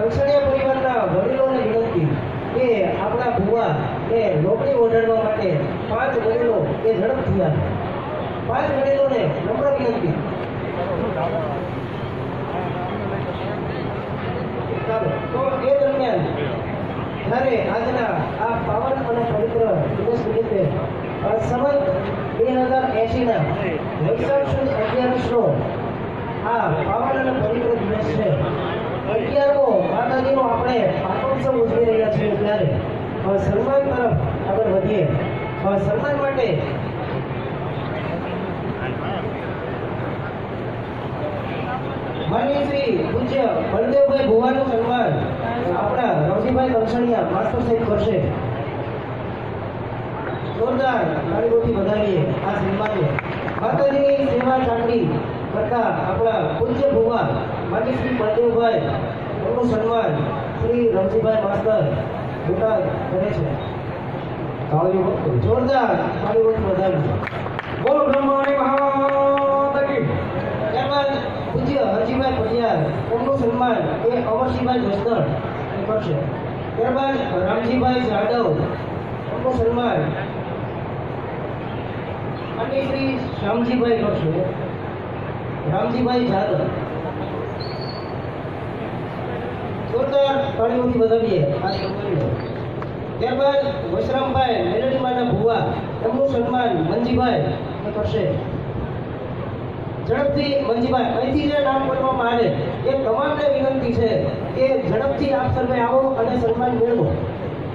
કંસણિયા પરિવારના વડીલોને વિનંતી કે આપણા ભુવા એ લોકડી ઓઢાડવા માટે 5 વડીલો એ ઝડપથી આવે. 5 વડીલોને નમ્ર વિનંતી. ચાલો તો એ દરમિયાન જ્યારે આજના આ પાવન અને પવિત્ર દિવસ નિમિત્તે સંવત 2080 વૈશાખ સુદ 11નો આ પાવન અને પવિત્ર દિવસ છે. 11મો માતાજીનો આપણે પાટોત્સવ ઉજવી રહ્યા છીએ. ત્યારે સન્માન તરફ આગળ વધીએ. સન્માન માટે માનનીય શ્રી પૂજ્ય બળદેવભાઈ ભુવાનું સન્માન આપણા રવજીભાઈ કંસણિયા માસ્ટર સાહેબ કરશે. જોરદાર તાળીઓથી વધાવીએ આ સન્માનને. માતાજીની સેવા ચાકરી કરતા આપણા પૂજ્ય ભુવા માનનીય શ્રી બળદેવભાઈ એમનું સન્માન શ્રી રવજીભાઈ માસ્ટર બોટાદ કરે છે. તાળીઓ જોરદાર તાળીઓથી વધાવીએ. બોલો બ્રહ્માણી મહાદેવ. ત્યારબાદ પૂજ્ય હરજીભાઈ પડિયાર એમનું સન્માન એ અમરસિંહભાઈ જસદણ કરશે. ત્યારબાદ રામજીભાઈ જાદવ એમનું સન્માન અને શ્રી શ્યામજીભાઈ કરશે. રામજીભાઈ જાદવ. જોરદાર તાળીઓથી વધાવીએ આ સન્માનને. ત્યારબાદ વશરામભાઈ મેલડીમાના ભુવા એમનું સન્માન મંજીભાઈ કરશે. ઝડપથી મંજીભાઈ અહીંથી જે નામ બોલવામાં આવે એ તમામને વિનંતી છે કે ઝડપથી આપ સર્વે આવો અને સન્માન મેળવો.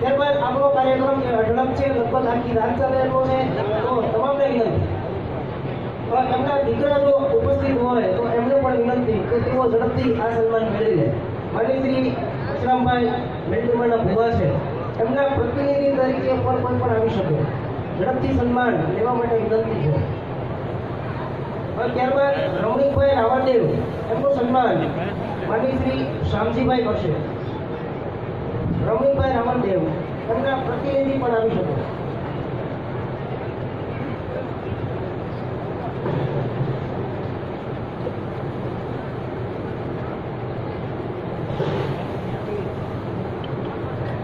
ત્યારબાદ આપણો કાર્યક્રમ જે અઢળક છે, લગભગ આખી રાત ચાલેલો છે, તો તમામને વિનંતી એમના દીકરા જો ઉપસ્થિત હોય તો એમને પણ વિનંતી કે તેઓ ઝડપથી આ સન્માન મેળવી લે. માની શ્રી વશરામભાઈ મેલડીમાના ભુવા છે, એમના પ્રતિનિધિ તરીકે પણ કોઈ પણ આવી શકે. ઝડપથી સન્માન લેવા માટે વિનંતી છે. ત્યારબાદ રમણીકભાઈ રાવણદેવ એમનું સન્માન માનનીય શ્રી શ્યામજીભાઈ કરશે. રમણીકભાઈ રાવણદેવ એમના પ્રતિનિધિ પણ આવી શકે.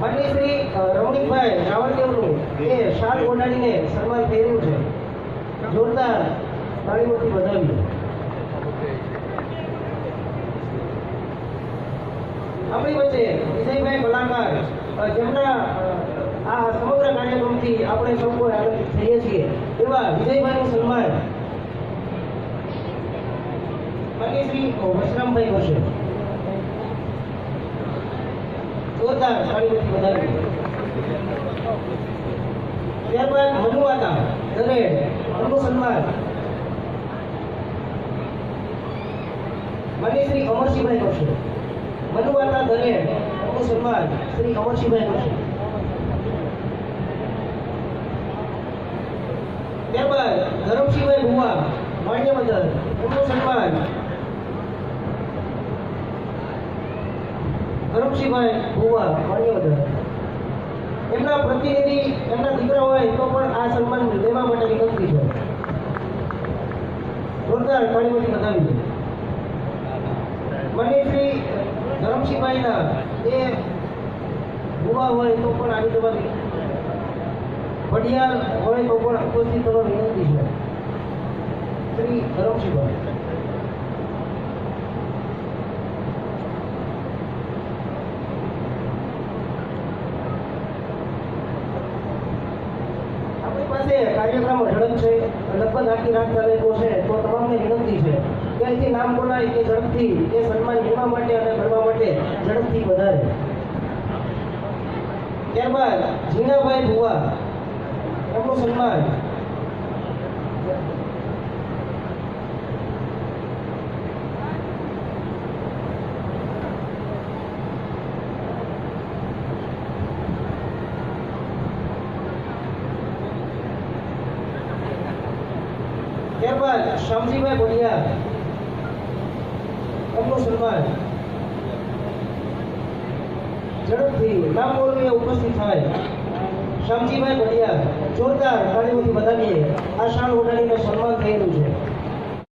માનનીય શ્રી રમણીકભાઈ રાવણદેવનું એ શાલ ઓઢાડીને સન્માન થઈ રહ્યું છે. જોરદાર તાળીઓથી વધાવીએ. આપણી વચ્ચે વિજયભાઈ કલાકાર જેમના આ સમગ્ર કાર્યક્રમથી આપણે સૌ કોઈ આનંદિત થઈએ છીએ એવા વિજયભાઈનું સન્માન માનનીય શ્રી વશરામભાઈ કરશે. જોરદાર તાળીઓથી વધાવીએ. ત્યારબાદ મનુવાતા દરેડ એમનું સન્માન માનનીય શ્રી અમરસિંહભાઈ કરશે. મનુવાતા દરેડ એમનું સન્માન શ્રી અમરસિંહભાઈ કરશે. ત્યારબાદ ધરમસિંહભાઈ ભુવા માણ્યવદર એમનું સન્માન ધરમસિંહભાઈ ભુવા માણ્યવદર. એમના પ્રતિનિધિ એમના દીકરા હોય તો પણ આ સન્માન લેવા માટે વિનંતી છે. જોરદાર તાળીઓથી વધાવીએ. માનનીય શ્રી ધરમસિંહભાઈના એ ભુવા હોય તો પણ આવી જવા વિનંતી. પડિયાર હોય તો પણ ઉપસ્થિત થવા વિનંતી છે. શ્રી ધરમસિંહભાઈ. કાર્યક્રમ ઝડપ છે, લગભગ આખી રાત ચાલેલો છે, તો તમામને વિનંતી છે કે અહીંથી નામ બોલાય કે ઝડપથી એ સન્માન લેવા માટે અને કરવા માટે ઝડપથી વધારે. ત્યારબાદ જીણાભાઈ ભુવા એમનું સન્માન ત્યારબાદ શ્યામજીભાઈ પડિયાર એમનું સન્માન ઝડપથી નામ બોલવું એ ઉપસ્થિત થાય. શ્યામજીભાઈ પડિયાર. જોરદાર તાળીઓથી વધાવીએ. આ શાલ ઓઢાડીને સન્માન થયેલું છે.